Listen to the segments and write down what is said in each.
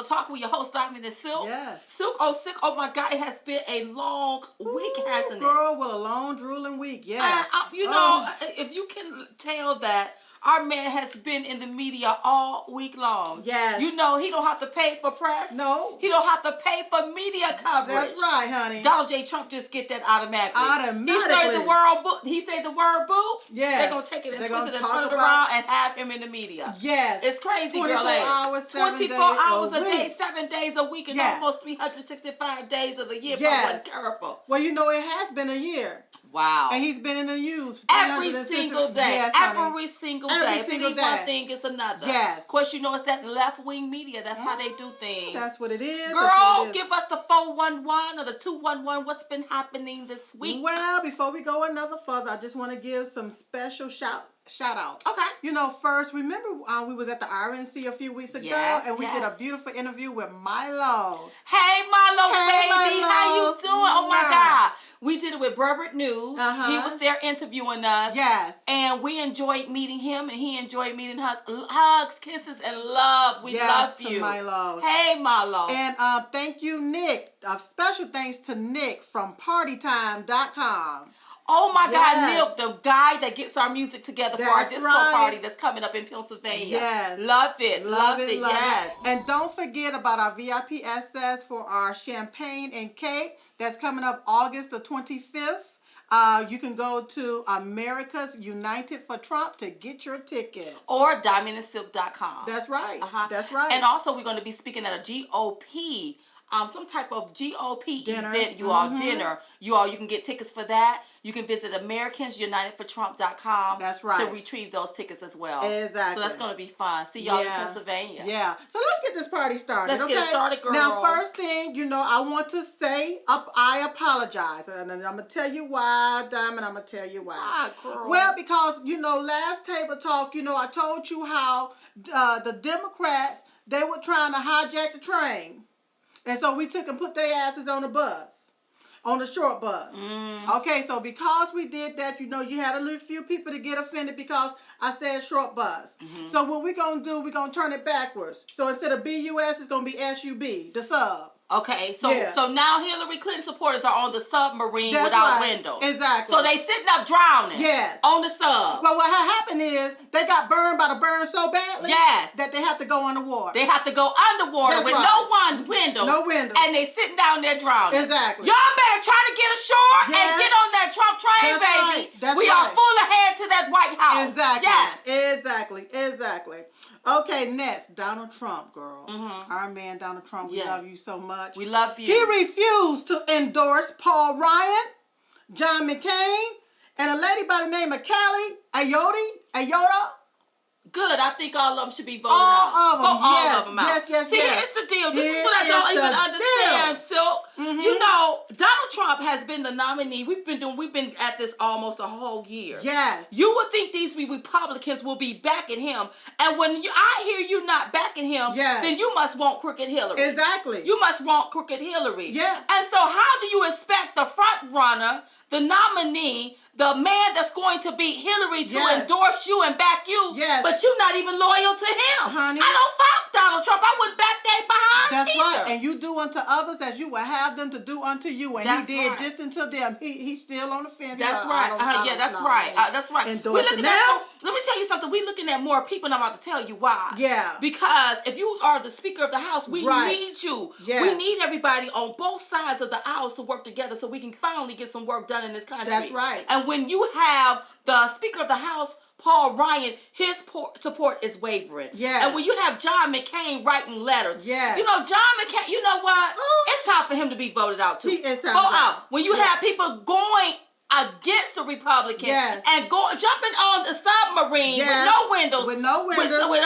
Table Talk with your host, Diamond and Silk. Yes. Silk, sick. Oh my God, it has been a long week, hasn't it? Girl, with a long, drooling week, yes. If you can tell that our man has been in the media all week long. Yes. You know, he don't have to pay for press. No. He don't have to pay for media coverage. That's right, honey. Donald J. Trump just get that automatically. He say the word boo. Yes. They're going to take it and twist it and turn it around and have him in the media. Yes. It's crazy, 24 girl. 24 hours a day, 7 days a week, and almost 365 days of the year. Yes. I wasn't careful. Well, you know, it has been a year. Wow. And he's been in the news every single day. Yes, every single day. Every single day. One thing is another. Yes. Of course, you know it's that left-wing media. That's how they do things. That's what it is. Girl, give us the 411 or the 211. What's been happening this week? Well, before we go another further, I just want to give some special shout outs. Okay. You know, first, remember we was at the RNC a few weeks ago, and we did a beautiful interview with Milo. Hey, Milo, baby. Milo. How you doing? Oh, my God. We did it with Burbert News. He was there interviewing us. Yes. And we enjoyed meeting him, and he enjoyed meeting us. Hugs, kisses, and love. We love you. Milo. Hey, Milo. And thank you, Nick. Special thanks to Nick from partytime.com. Oh my God, Nick, the guy that gets our music together for our disco party that's coming up in Pennsylvania. Yes. Love it. Love it. Yes. And don't forget about our VIP access for our champagne and cake that's coming up August the 25th. You can go to America's United for Trump to get your tickets. Or diamondandsilk.com. That's right. That's right. And also we're going to be speaking at a GOP some type of GOP event, dinner. You can get tickets for that. You can visit AmericansUnitedForTrump.com. That's right. To retrieve those tickets as well. Exactly. So that's going to be fun. See y'all in Pennsylvania. Yeah. So let's get this party started. Let's get it started, girl. Now, first thing, I want to say, I apologize. And I'm going to tell you why, Diamond. I'm going to tell you why. Why, girl? Well, because, last table talk, I told you how the Democrats, they were trying to hijack the train. And so we took and put their asses on the bus, on the short bus. Okay, so because we did that, you had a little few people to get offended because I said short bus. So what we're going to do, we're going to turn it backwards. So instead of BUS, it's going to be SUB, the sub. Okay, so now Hillary Clinton supporters are on the submarine without windows. Exactly. So they sitting up drowning. Yes. On the sub. Well, what happened is they got burned by the burn so badly. Yes. That they have to go underwater. They have to go underwater with no windows. No windows. And they sitting down there drowning. Exactly. Y'all better try to get ashore and get on that Trump train, baby. That's we are full ahead to that White House. Exactly. Yes. Exactly. Okay, next, Donald Trump, girl. Our man, Donald Trump, we love you so much. We love you. He refused to endorse Paul Ryan, John McCain, and a lady by the name of Callie Ayota. Good. I think all of them should be voted out. All of them out. Yes. See, here's the deal. This is what I don't even understand, Silk. Donald Trump has been the nominee. We've been at this almost a whole year. Yes. You would think these Republicans will be backing him. And when I hear you not backing him, then you must want crooked Hillary. Exactly. You must want crooked Hillary. Yeah. And so how do you expect the front runner, the nominee, the man that's going to beat Hillary to endorse you and back you, but you're not even loyal to him? Honey. I don't fuck Donald Trump. I wouldn't back that behind That's either. right. And you do unto others as you will have them to do unto you. And he did just unto them. He's still on the fence. That's right. That's right. That's right. We're looking at, let me tell you something. We're looking at more people, and I'm about to tell you why. Yeah. Because if you are the Speaker of the House, we need you. Yes. We need everybody on both sides of the aisle to work together so we can finally get some work done in this country. That's right. And when you have the Speaker of the House, Paul Ryan, his support is wavering. Yeah. And when you have John McCain writing letters, John McCain, you know what? It's time for him to be voted out too. It's time Vote out. When you have people going against the Republicans and jumping on the submarine with no windows, with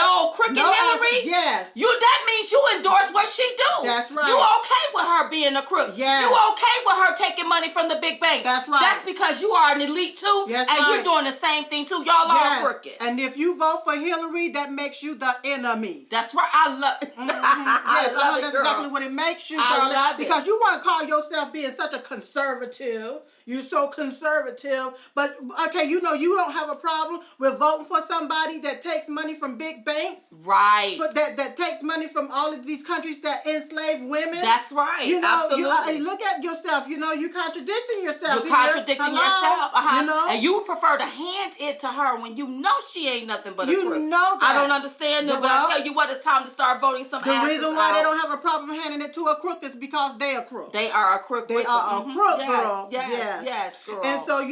old crooked Hillary, that means you endorse what she do. That's right. You okay with her being a crook? Yes. You okay with her taking money from the big banks? That's right. That's because you are an elite too, you're doing the same thing too. Y'all are crooked. And if you vote for Hillary, that makes you the enemy. That's right. I love it. I love it, that's girl. exactly what it makes you, I darling. love it. Because you want to call yourself being such a conservative. You're so conservative. conservative, but okay, you don't have a problem with voting for somebody that takes money from big banks, right? That takes money from all of these countries that enslave women. That's right. Absolutely. Look at yourself. You contradicting yourself. You're contradicting yourself. And you prefer to hand it to her when you know she ain't nothing but a crook. That. I don't understand it, but I tell you what, it's time to start voting some asses out. The reason why they don't have a problem handing it to a crook is because they are crook. They are a crook. They are a crook, girl. Yes, girl. And so,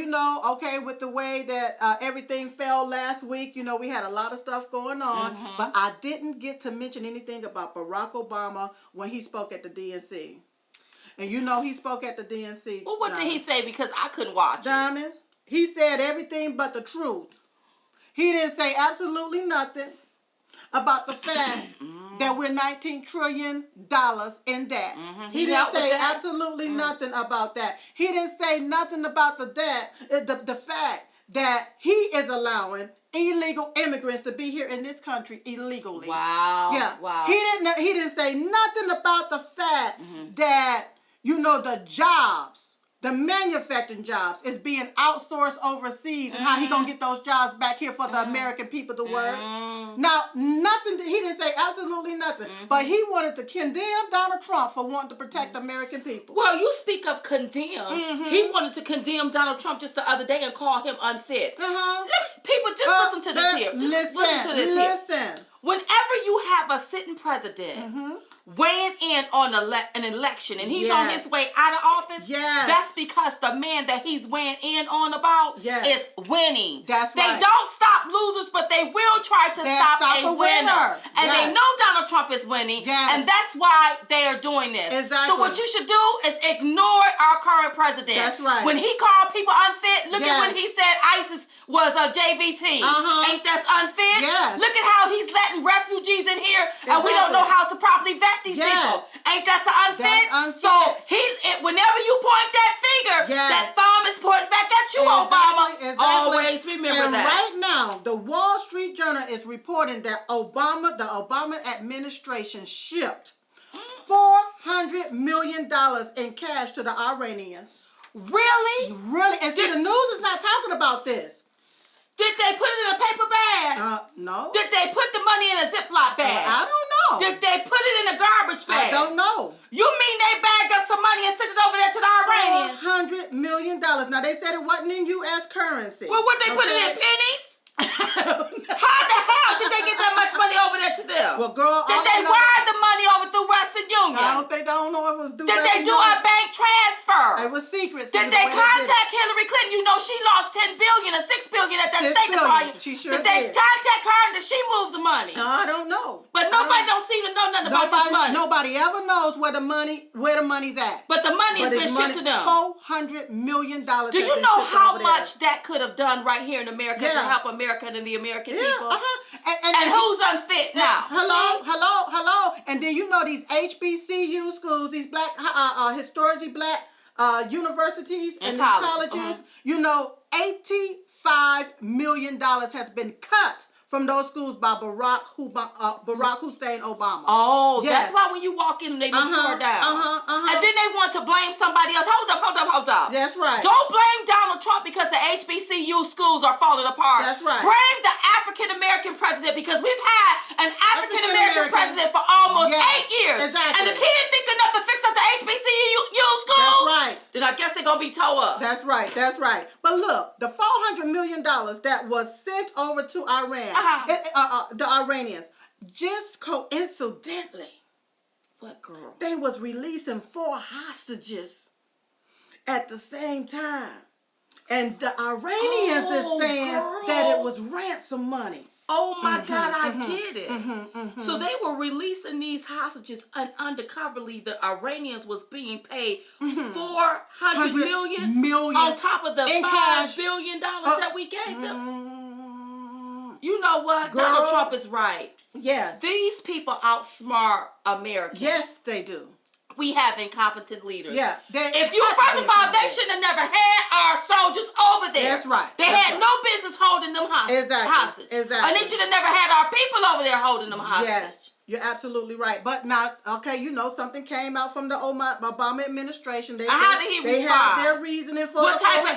okay, with the way that everything fell last week, we had a lot of stuff going on, but I didn't get to mention anything about Barack Obama when he spoke at the DNC. And he spoke at the DNC. Well, what did he say? Because I couldn't watch Diamond, he said everything but the truth. He didn't say absolutely nothing about the fact that we're $19 trillion in debt. He didn't say absolutely nothing about that. He didn't say nothing about the fact that he is allowing illegal immigrants to be here in this country illegally. Wow. Yeah. Wow. He didn't say nothing about the fact that the jobs, the manufacturing jobs, is being outsourced overseas, and how he gonna get those jobs back here for the American people to work. Now, nothing. He didn't say absolutely nothing, but he wanted to condemn Donald Trump for wanting to protect the American people. Well, you speak of condemn. He wanted to condemn Donald Trump just the other day and call him unfit. People, just listen to this here. Listen to this here. Whenever you have a sitting president weighing in on an election and he's on his way out of office, that's because the man that he's weighing in on about is winning. That's right. They don't stop losers, but they will try to stop a winner. And they know Donald Trump is winning, and that's why they are doing this. Exactly. So what you should do is ignore our current president. That's right. When he called people unfit, look at when he said ISIS was a JVT. Ain't that unfit? Yes. Look at how he's letting refugees in here, and we don't know how to properly vet these people. Ain't that unfit? So whenever you point that finger, that thumb is pointing back at you, Obama. Always remember that. Right now, the Wall Street Journal is reporting that the Obama administration shipped $400 million in cash to the Iranians. Really? Really? And see, the news is not talking about this. Did they put it in a paper bag? No. Did they put the money in a Ziploc bag? I don't know. Did they put it in a garbage bag? I don't know. You mean they bagged up some money and sent it over there to the Iranians? $400 million. Now, they said it wasn't in U.S. currency. Well, what, they put it in pennies? How the hell did they get that much money over there to them? Well, girl, did they wire the money over through Western Union? I don't know if it was through Did they do a bank transfer? It was secret. Did they contact Hillary Clinton? You know she lost $10 billion or $6 billion at that State Department. She sure did. They contact her and did she move the money? No, I don't know. But nobody don't seem to know nothing about this money. Nobody ever knows where the money's at. But the money has been shipped to them. $400 million. Do you know how much that could have done right here in America to help America and the American people? And who's unfit now? Hello. And then these HBCU schools, these black, historically black universities and colleges, $85 million has been cut from those schools by Barack Hussein Obama. Oh, that's why when you walk in, they look tore down. And then they want to blame somebody else. Hold up. That's right. Don't blame Donald Trump because the HBCU schools are falling apart. That's right. Blame the African-American president because we've had an African-American president for almost 8 years. Exactly. And if he didn't think enough to fix up the HBCU schools, then I guess they're going to be tore up. That's right. But look, the $400 million that was sent over to Iran, the Iranians, just coincidentally, what, girl? They was releasing 4 hostages at the same time. And the Iranians is saying that it was ransom money. Oh my God, I get it. So they were releasing these hostages, and undercoverly the Iranians was being paid $400 million on top of the $5 billion that we gave them. You know what? Girl, Donald Trump is right. Yes. These people outsmart Americans. Yes, they do. We have incompetent leaders. Yeah. First of all, they shouldn't have never had our soldiers over there. That's right. They had no business holding them hostage. Exactly. And they should have never had our people over there holding them hostage. Yes. You're absolutely right. But now, okay, you know, something came out from the Obama administration. How did he respond? They had their reasoning for what type of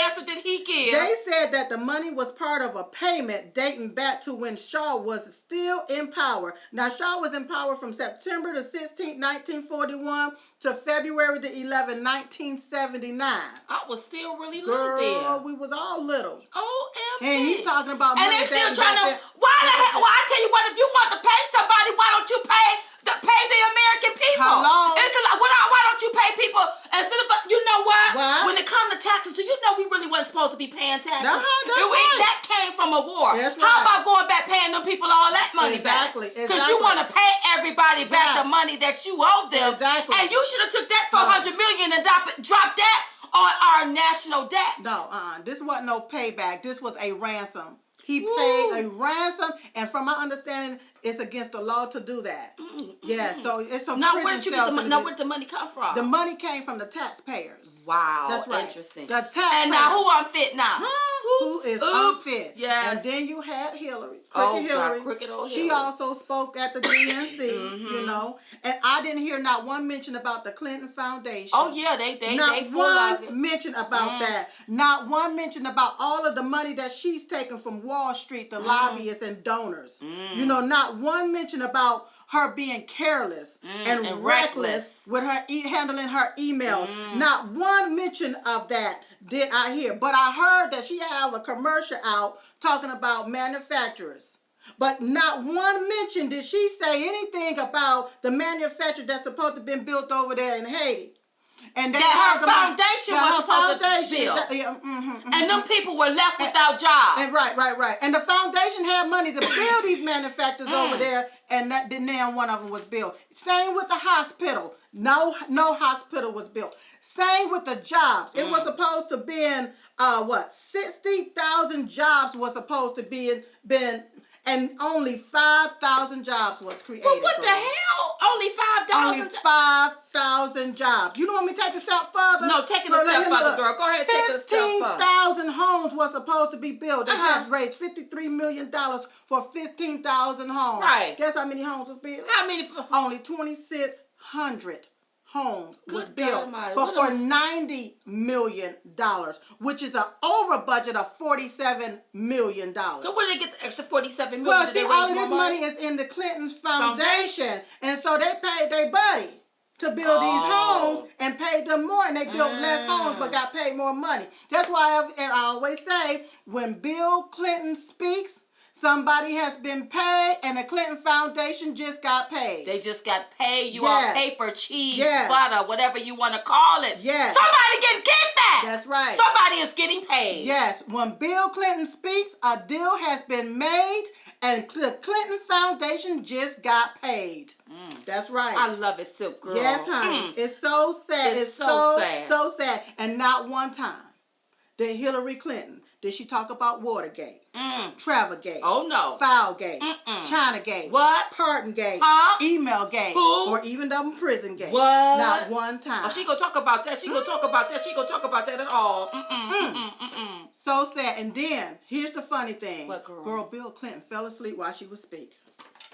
answer did he give? They said that the money was part of a payment dating back to when Shaw was still in power. Now, Shaw was in power from September the 16th, 1941 to February the 11th, 1979. I was still really little then. Girl, we was all little. OMG. And he talking about money. And they still trying to, why the hell, well, I tell you what, if you want to pay somebody, why don't you pay the American people? Hello? It's like, why don't you pay people instead of, you know what? What? When it comes to taxes, so you know we really wasn't supposed to be paying taxes. That's right. That came from a war. That's right. How about going back paying them people all that money back? Exactly. Because you want to pay everybody back the money that you owe them. Exactly. And you should have took that $400 million and dropped that on our national debt. No, this wasn't no payback. This was a ransom. He paid a ransom, and from my understanding, it's against the law to do that. Yeah, so it's some now, prison where did you get the money? Now, where did the money come from? The money came from the taxpayers. Wow, that's right. Interesting. The taxpayers. And now, who unfit now? Who is unfit? Yes. And then you had Hillary, Hillary. Crooked old Hillary. She also spoke at the DNC, you know, and I didn't hear not one mention about the Clinton Foundation. Oh yeah, they not full of it. One mention about that. Not one mention about all of the money that she's taken from Wall Street, the lobbyists and donors. You know, not one mention about her being careless and reckless with her handling her emails. Not one mention of that did I hear. But I heard that she have a commercial out talking about manufacturers. But not one mention did she say anything about the manufacturer that's supposed to have been built over there in Haiti. And that her foundation was supposed to build. And them people were left without jobs. And right. And the foundation had money to build these manufacturers over there, and then one of them was built. Same with the hospital. No hospital was built. Same with the jobs. It was supposed to be 60,000 jobs was supposed to be and only 5,000 jobs was created. Well, what the hell? Only 5,000? Only 5,000 jobs. You don't want me to take a step further? No, take it a step further, girl. Go ahead, take it a step further. 15,000 homes were supposed to be built. They had raised $53 million for 15,000 homes. Right. Guess how many homes was built? How many? Only 2,600 homes was built, but for $90 million, which is an over budget of $47 million. So where did they get the extra $47 million? Well, see, all of this money is in the Clintons Foundation, and so they paid their buddy to build these homes and paid them more, and they built less homes but got paid more money. That's why I always say, when Bill Clinton speaks, somebody has been paid, and the Clinton Foundation just got paid. They just got paid. You all paper, cheese, butter, whatever you want to call it. Yes. Somebody getting kickback. That's right. Somebody is getting paid. Yes. When Bill Clinton speaks, a deal has been made, and the Clinton Foundation just got paid. That's right. I love it, Silk Girl. Yes, honey. It's so sad. It's so sad. So sad. And not one time did Hillary Clinton, did she talk about Watergate? Travelgate. Oh, no. Filegate. Chinagate. What? Partongate. Emailgate. Who? Or even the prisongate. What? Not one time. Oh, she gonna talk about that. She gonna talk about that. She gonna talk about that at all. So sad. And then, here's the funny thing. What, girl? Girl, Bill Clinton fell asleep while she was speaking.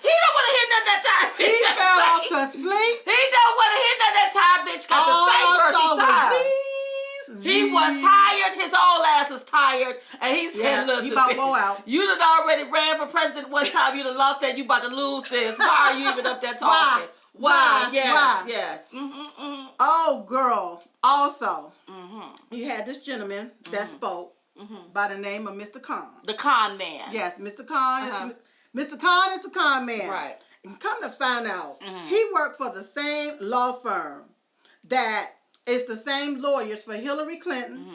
He don't want to hear none of that time. He fell off to sleep. He don't want to hear none of that time, bitch. Got to say, girl, she tired. He was tired. His old ass is tired. And he said, listen, he about to go out. You done already ran for president one time. You done lost that. You about to lose this. Why are you even up there talking? Why? Yes. Oh, girl. Also, you had this gentleman that spoke by the name of Mr. Khan. The con man. Yes, Mr. Khan. Mr. Khan is a con man. Right. And come to find out, he worked for the same law firm that is the same lawyers for Hillary Clinton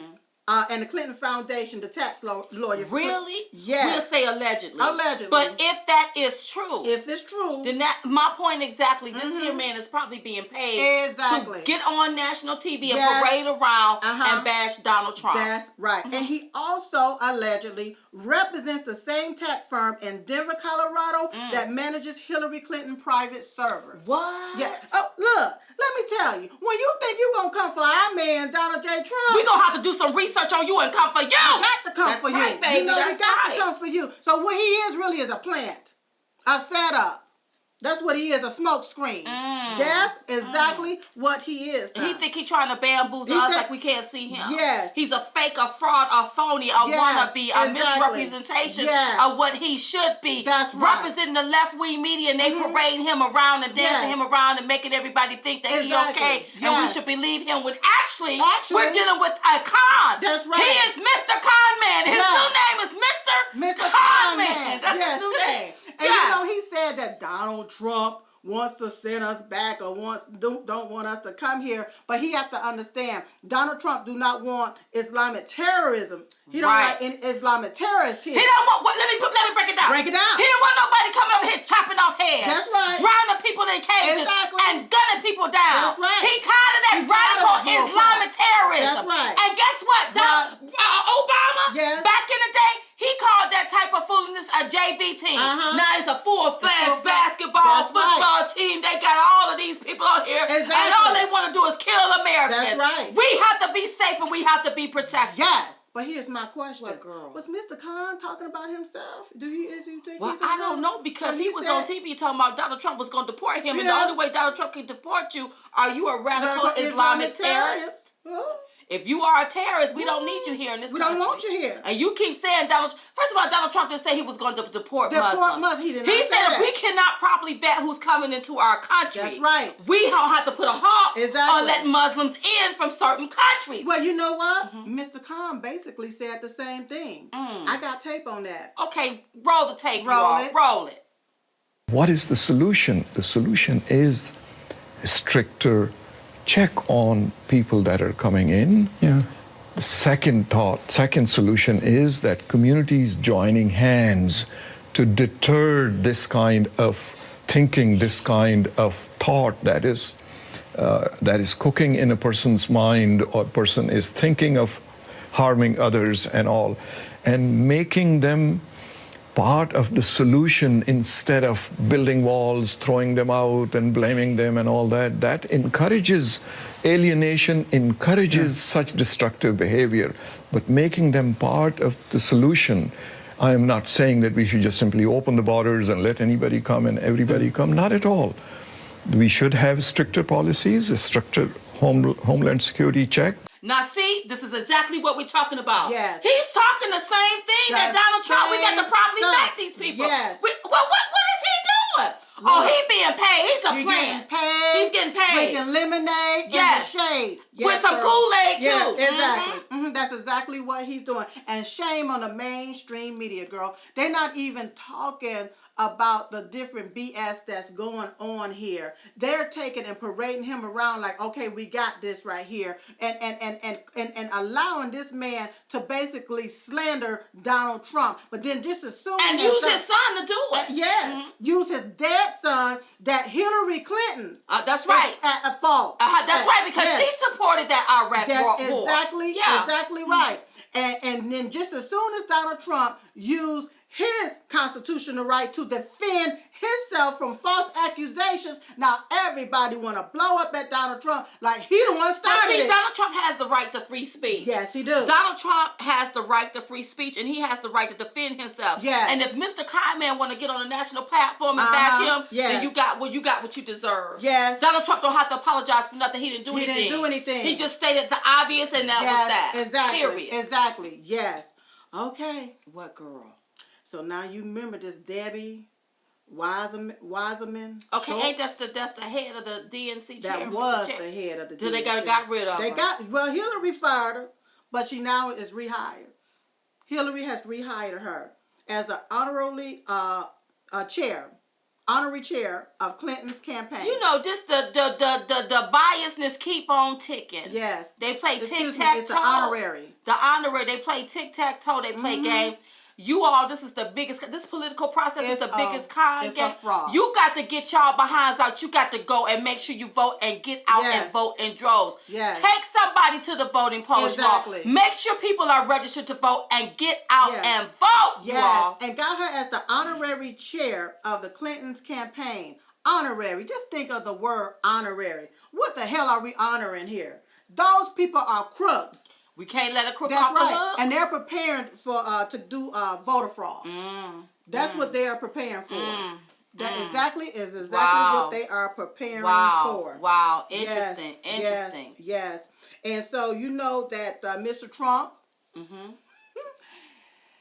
and the Clinton Foundation, the tax lawyer. Really? Yes. We'll say allegedly. Allegedly. But if that is true. If it's true. Then that, my point exactly, this here man is probably being paid to get on national TV and parade around and bash Donald Trump. That's right. And he also allegedly represents the same tech firm in Denver, Colorado that manages Hillary Clinton private server. What? Yes. Oh, look, let me tell you, when you think you're going to come for our man, Donald J. Trump, we're going to have to do some research on you and come for you. Got to come for right, you. Baby. You know, we got to come for you. So what he is really is a plant, a setup. That's what he is, a smoke screen. That's exactly what he is. He think he trying to bamboozle us like we can't see him. Yes. He's a fake, a fraud, a phony, a wannabe, a misrepresentation of what he should be. That's right. Representing the left-wing media, and they parading him around and dancing him around and making everybody think that he's okay and we should believe him when actually we're dealing with a con. That's right. He is Mr. Con Man. His new name is Mr. Con Man. That's his new name. And you know, he said that Donald Trump wants to send us back or don't want us to come here, but he has to understand Donald Trump do not want Islamic terrorism. He don't like Islamic terrorists here. He don't want. Let me break it down. Break it down. He don't want nobody coming over here chopping off heads. That's right. Drowning people in cages and gunning people down. That's right. He tired of that radical Islamic terrorism. That's right. And guess what? Obama, back in the day, he called that type of foolishness a JV team. Now it's a full-fledged basketball, football team. They got all of these people on here. And all they want to do is kill Americans. That's right. We have to be safe and we have to be protected. Yes. But here's my question. What girl? Was Mr. Khan talking about himself? Do you think well, I don't know because he was on TV talking about Donald Trump was going to deport him. And the only way Donald Trump can deport you, are you a radical Islamic terrorist? If you are a terrorist, we don't need you here in this country. We don't want you here. And you keep saying first of all, Donald Trump didn't say he was going to deport Muslims. He did not He say said that. we cannot properly vet who's coming into our country. That's right. We don't have to put a halt on letting Muslims in from certain countries. Well, you know what? Mr. Khan basically said the same thing. I got tape on that. Okay, roll the tape. Roll it. What is the solution? The solution is a stricter check on people that are coming in. The second solution is that communities joining hands to deter this kind of thinking, this kind of thought that is cooking in a person's mind, or a person is thinking of harming others and all, and making them part of the solution instead of building walls, throwing them out and blaming them and all that. That encourages alienation, encourages such destructive behavior. But making them part of the solution, I am not saying that we should just simply open the borders and let anybody come and everybody come. Not at all. We should have stricter policies, a stricter homeland security check. Now, see, this is exactly what we're talking about. Yes. He's talking the same thing that Donald Trump. We got to properly back these people. Yes. What is he doing? Oh, he being paid. He's a plant. He's getting paid. Drinking lemonade in the shade. With some Kool-Aid, too. Yeah, exactly. That's exactly what he's doing. And shame on the mainstream media, girl. They're not even talking about the different BS that's going on here. They're taking and parading him around like, okay, we got this right here, and allowing this man to basically slander Donald Trump. But then just as soon and use his son to do it. Yes, use his dead son that Hillary Clinton. That's right. At fault. That's right, because she supported that Iraq war. Exactly right. And then just as soon as Donald Trump used his constitutional right to defend himself from false accusations, now everybody want to blow up at Donald Trump like he the one started it. Donald Trump has the right to free speech. Yes, he does. Donald Trump has the right to free speech, and he has the right to defend himself. Yes. And if Mr. Kyle want to get on a national platform and bash him, then you got what you deserve. Yes. Donald Trump don't have to apologize for nothing. He didn't do anything. He just stated the obvious, and that was that. Exactly. Period. Exactly. Yes. Okay. What girl? So now you remember this Debbie Wasserman? Okay, ain't that's the head of the DNC chairman? That was the head of the DNC. So they got rid of her. Well, Hillary fired her, but she now is rehired. Hillary has rehired her as the honorary chair of Clinton's campaign. You know, this the biasness keep on ticking. Yes. They play tic-tac-toe. It's the honorary. The honorary. They play tic-tac-toe. They play games. You all, this political process is the biggest con game. A fraud. You got to get y'all behinds out. You got to go and make sure you vote and get out and vote in droves. Yes. Take somebody to the voting post. Exactly. Make sure people are registered to vote and get out and vote, yes. you all. And got her as the honorary chair of the Clinton's campaign. Honorary. Just think of the word honorary. What the hell are we honoring here? Those people are crooks. We can't let a crook off the hook. And they're preparing to do voter fraud. That's what they are preparing for. That exactly what they are preparing for. Wow. Interesting. Interesting. Yes. And so you know that Mr. Trump,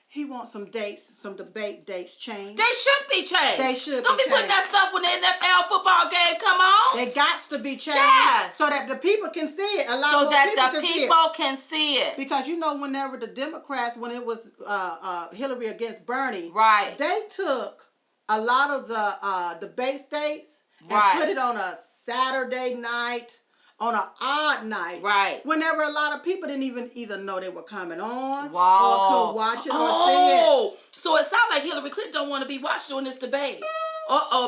he wants some debate dates changed. They should be changed. They should Don't be putting that stuff when the NFL football game come on. It got to be changed. Yes. So that the people can see it. So that the people can see it. Because you know, whenever the Democrats, when it was Hillary against Bernie, right, they took a lot of the debate states and put it on a Saturday night, on an odd night. Right. Whenever a lot of people didn't even either know they were coming on or could watch it or see it. So it sounds like Hillary Clinton don't want to be watched during this debate.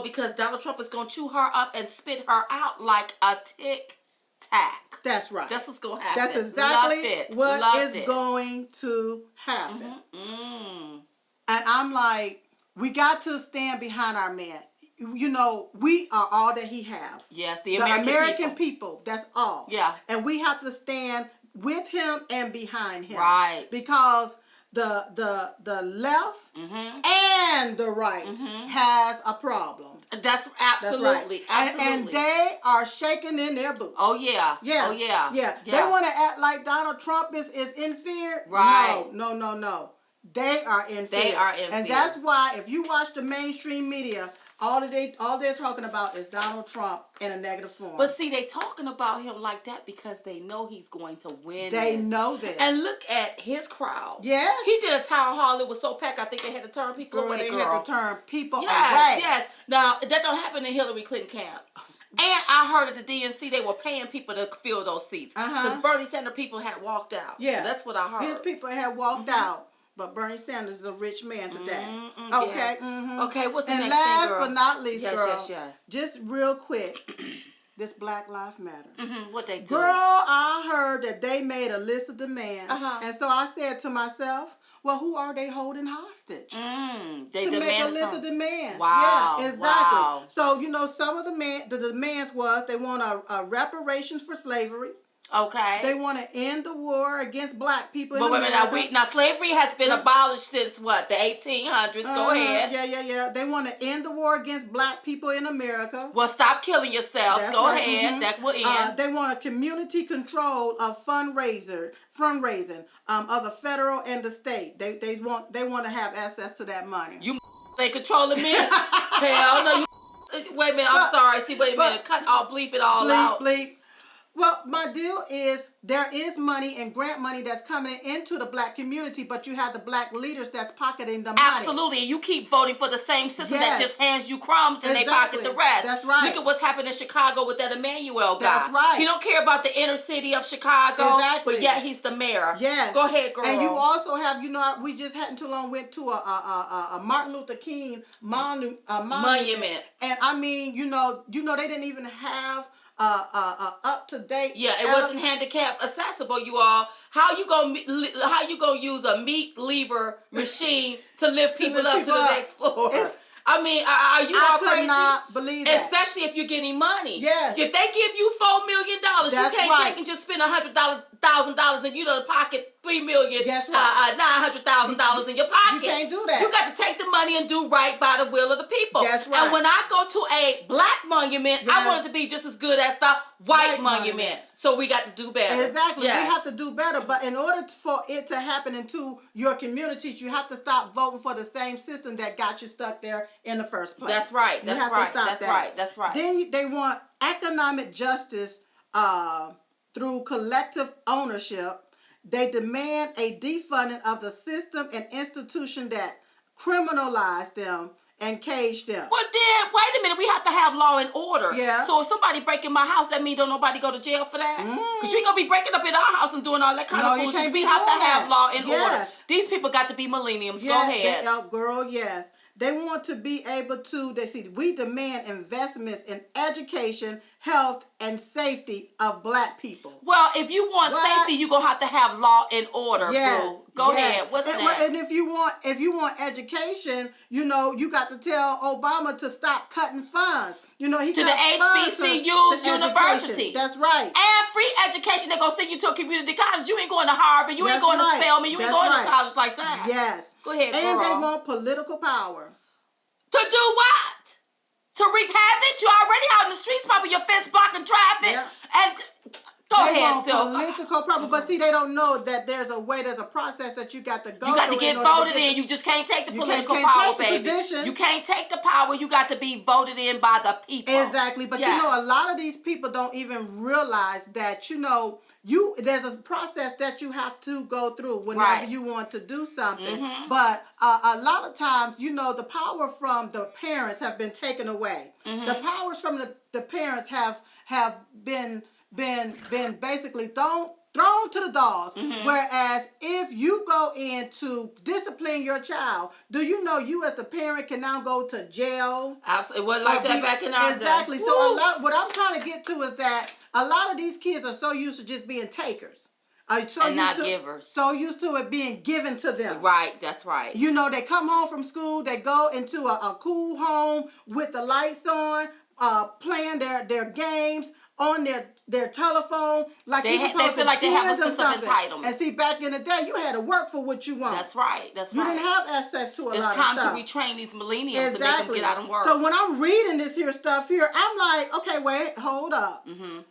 Because Donald Trump is going to chew her up and spit her out like a tic-tac. That's right. That's what's going to happen. That's exactly what is going to happen. And I'm like, we got to stand behind our man. You know, we are all that he have. Yes, the American people. That's all. Yeah. And we have to stand with him and behind him. Right. Because the left and the right has a problem. That's absolutely. And they are shaking in their boots. Oh yeah. Yeah. Oh yeah. Yeah. They want to act like Donald Trump is in fear. Right. No. They are in fear. They are in fear. And that's why if you watch the mainstream media, all they're talking about is Donald Trump in a negative form. But see, they talking about him like that because they know he's going to win. They know this. And look at his crowd. Yes. He did a town hall. It was so packed. I think they had to turn people away. They had to turn people away. Yes. Now that don't happen in Hillary Clinton camp. And I heard at the DNC they were paying people to fill those seats because Bernie Sanders people had walked out. Yeah, that's what I heard. His people had walked out. But Bernie Sanders is a rich man today. Okay. Okay, what's the next thing, girl? And last but not least, yes, girl, just real quick, this Black Lives Matter. What they do? Girl, I heard that they made a list of demands. And so I said to myself, well, who are they holding hostage? They to make a list of demands. Wow. Yeah, exactly. Wow. So, you know, some of the demands was they want a reparations for slavery. Okay. They want to end the war against black people in America. Now slavery has been abolished since what? The 1800s. Go ahead. Yeah. They want to end the war against black people in America. Well, stop killing yourselves. Go ahead. That will end. They want a community control of fundraising of the federal and the state. They want to have access to that money. You they controlling me? Hell no. Wait a minute. I'm sorry. See, wait a minute. Cut all bleep it all out. Bleep. Well, my deal is there is money and grant money that's coming into the black community, but you have the black leaders that's pocketing the money. Absolutely. And you keep voting for the same system that just hands you crumbs and they pocket the rest. That's right. Look at what's happened in Chicago with that Emmanuel guy. That's right. He don't care about the inner city of Chicago, but yet he's the mayor. Yes. Go ahead, girl. And you also have, you know, we just hadn't too long went to a Martin Luther King monument. And I mean, you know, they didn't even have up to date. Yeah, it wasn't handicap accessible. You all, how you gonna use a meat lever machine to lift people up to the next floor? I mean, are you all crazy? I could not believe that. Especially if you're getting money. Yes. If they give you $4 million, you can't take and just spend $100,000 and you don't pocket $3 million, $900,000 in your pocket. You can't do that. You got to take the money and do right by the will of the people. That's right. And when I go to a black monument, I want it to be just as good as the white monument. So we got to do better. Exactly. We have to do better. But in order for it to happen into your communities, you have to stop voting for the same system that got you stuck there in the first place. That's right. That's right. Then they want economic justice through collective ownership. They demand a defunding of the system and institution that criminalize them and cage them. Well, then, wait a minute. We have to have law and order. Yeah. So if somebody breaking my house, that means don't nobody go to jail for that? Because you ain't going to be breaking up in our house and doing all that kind of foolishness. We have to have law and order. These people got to be millenniums. Go ahead. Girl, yes. They want to be able to, we demand investments in education, health, and safety of black people. Well, if you want safety, you're going to have law and order, boo. Go ahead. What's next? And if you want education, you know, you got to tell Obama to stop cutting funds. You know, he to the HBCUs, universities. That's right. And free education. They're going to send you to a community college. You ain't going to Harvard. You ain't going to Spelman. You ain't going to college like that. Yes. Go ahead, girl. And they want political power. To do what? to wreak havoc. You're already out in the streets, pumping your fist, blocking traffic. Yeah. And go ahead, Silk. Political problem, but see, they don't know that there's a process that you got to go through. You got to get voted in. You just can't take the political power, baby. You can't take the power. You got to be voted in by the people. Exactly. But you know, a lot of these people don't even realize that, you know, there's a process that you have to go through whenever you want to do something. Mm-hmm. But a lot of times, you know, the power from the parents have been taken away. Mm-hmm. The powers from the parents have been basically thrown to the dogs. Mm-hmm. Whereas if you go in to discipline your child, do you know you as the parent can now go to jail? Absolutely. It wasn't like that back in our day. Exactly. So what I'm trying to get to is that a lot of these kids are so used to just being takers. And not givers. So used to it being given to them. Right, that's right. You know, they come home from school, they go into a cool home with the lights on, playing their games on their telephone, like they feel like they have a sense of entitlement. And see, back in the day, you had to work for what you want. That's right. You didn't have access to a lot of stuff. It's time to retrain these millennials to make them get out and work. So when I'm reading this here stuff here, I'm like, okay, wait, hold up. Mm-hmm.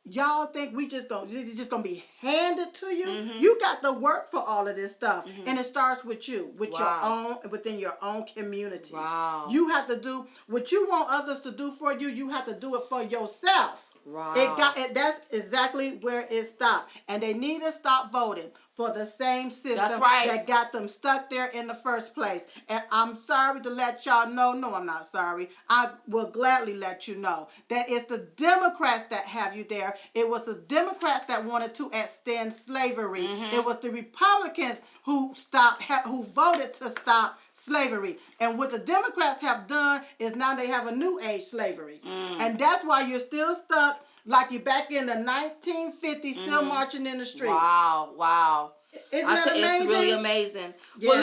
Y'all think this is just gonna be handed to you? Mm-hmm. You got to work for all of this stuff, and it starts with you, within your own community. Wow. You have to do what you want others to do for you. You have to do it for yourself. Wow. That's exactly where it stopped, and they need to stop voting for the same system that got them stuck there in the first place. And I'm sorry to let y'all know. No, I'm not sorry. I will gladly let you know that it's the Democrats that have you there. It was the Democrats that wanted to extend slavery. Mm-hmm. It was the Republicans who voted to stop slavery. And what the Democrats have done is now they have a new age slavery. And that's why you're still stuck like you're back in the 1950s, still marching in the streets. Wow. Isn't that amazing? It's really amazing. Yes. Well,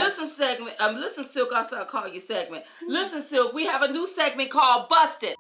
listen, Silk, I'll call you segment. Listen, Silk, we have a new segment called Busted.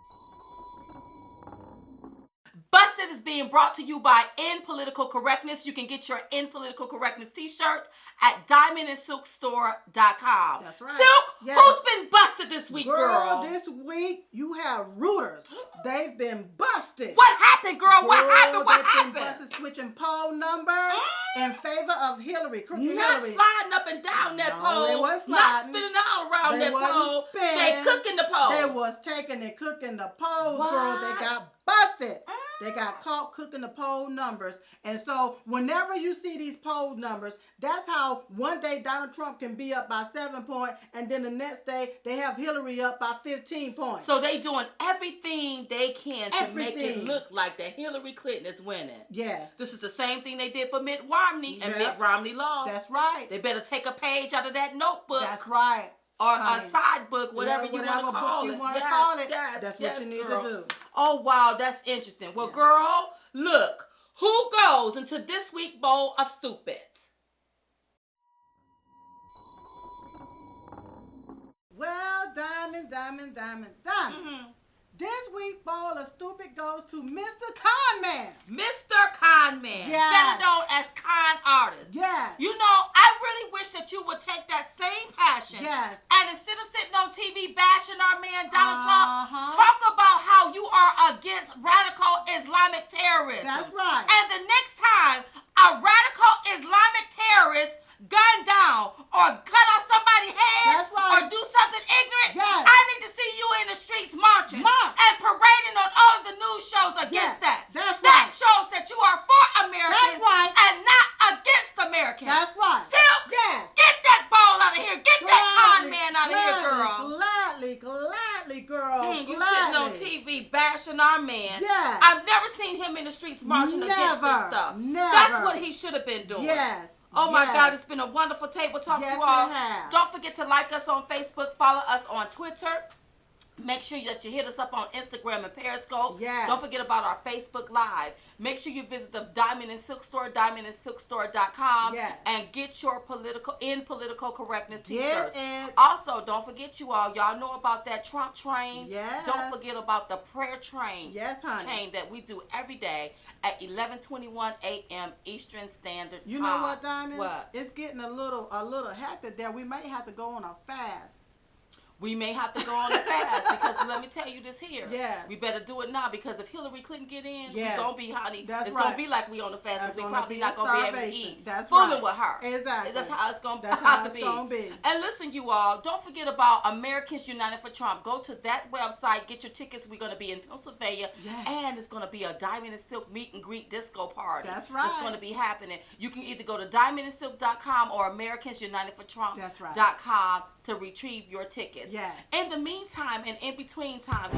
Busted is being brought to you by In Political Correctness. You can get your In Political Correctness t-shirt at diamondandsilkstore.com. That's right. Silk, who's been busted this week, girl? This week you have rooters. They've been busted. What happened, girl? What happened? They've been busted switching poll numbers in favor of Hillary. Not sliding up and down that pole. They wasn't Not sliding. spinning all around that pole. They cooking the pole. They was taking and cooking the polls, girl. They got busted. They got caught cooking the poll numbers. And so whenever you see these poll numbers, that's how one day Donald Trump can be up by 7 points, and then the next day they have Hillary up by 15 points. So they doing everything they can to make it look like that Hillary Clinton is winning. Yes. This is the same thing they did for Mitt Romney, and Mitt Romney lost. That's right. They better take a page out of that notebook. That's right. Or a side book, whatever you want to call it. Yes, that's what you need to do. Oh, wow, that's interesting. Well, girl, look, who goes into this week's Bowl of Stupid? Well, Diamond. Mm-hmm. This week's Bowl of Stupid goes to Mr. Con Man. Mr. Con Man. Yes. Better known as Con Artist. Yes. You know, I really wish that you would take that same passion. Yes. And instead of sitting on TV bashing our man Donald Trump, talk about how you are against radical Islamic terrorism. That's right. And the next time a radical Islamic terrorist gun down or cut off somebody's head or do something ignorant, I need to see you in the streets marching and parading on all of the news shows against that. That shows that you are for Americans and not against Americans. That's right. Silk, get that ball out of here. Get that con man out of here, girl. Gladly, girl. You sitting on TV bashing our man. Yes. I've never seen him in the streets marching against this stuff. That's what he should have been doing. Yes. Oh my God, it's been a wonderful table talk, you all. Don't forget to like us on Facebook, follow us on Twitter. Make sure that you hit us up on Instagram and Periscope. Yes. Don't forget about our Facebook Live. Make sure you visit the Diamond and Silk Store, diamondandsilkstore.com, and get your political correctness t-shirts. Also, don't forget, you all, y'all know about that Trump train. Yes. Don't forget about the prayer train. Yes, honey. Train that we do every day at 11:21 a.m. Eastern Standard Time. You know what, Diamond? What? It's getting a little hectic there. We may have to go on a fast. we may have to go on a fast because let me tell you this here. Yeah. We better do it now because if Hillary Clinton get in, we're going to be, honey, it's going to be like we on a fast because we probably not going to be able to eat. That's fooling with her. Exactly. That's how it's going to have to be. And listen, you all, don't forget about Americans United for Trump. Go to that website, get your tickets. We're going to be in Pennsylvania, and it's going to be a Diamond and Silk meet and greet disco party. That's right. It's going to be happening. You can either go to diamondandsilk.com or AmericansUnitedForTrump.com to retrieve your tickets. Yes. In the meantime and in between time,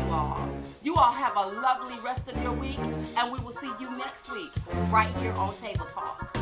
you all have a lovely rest of your week, and we will see you next week right here on Table Talk.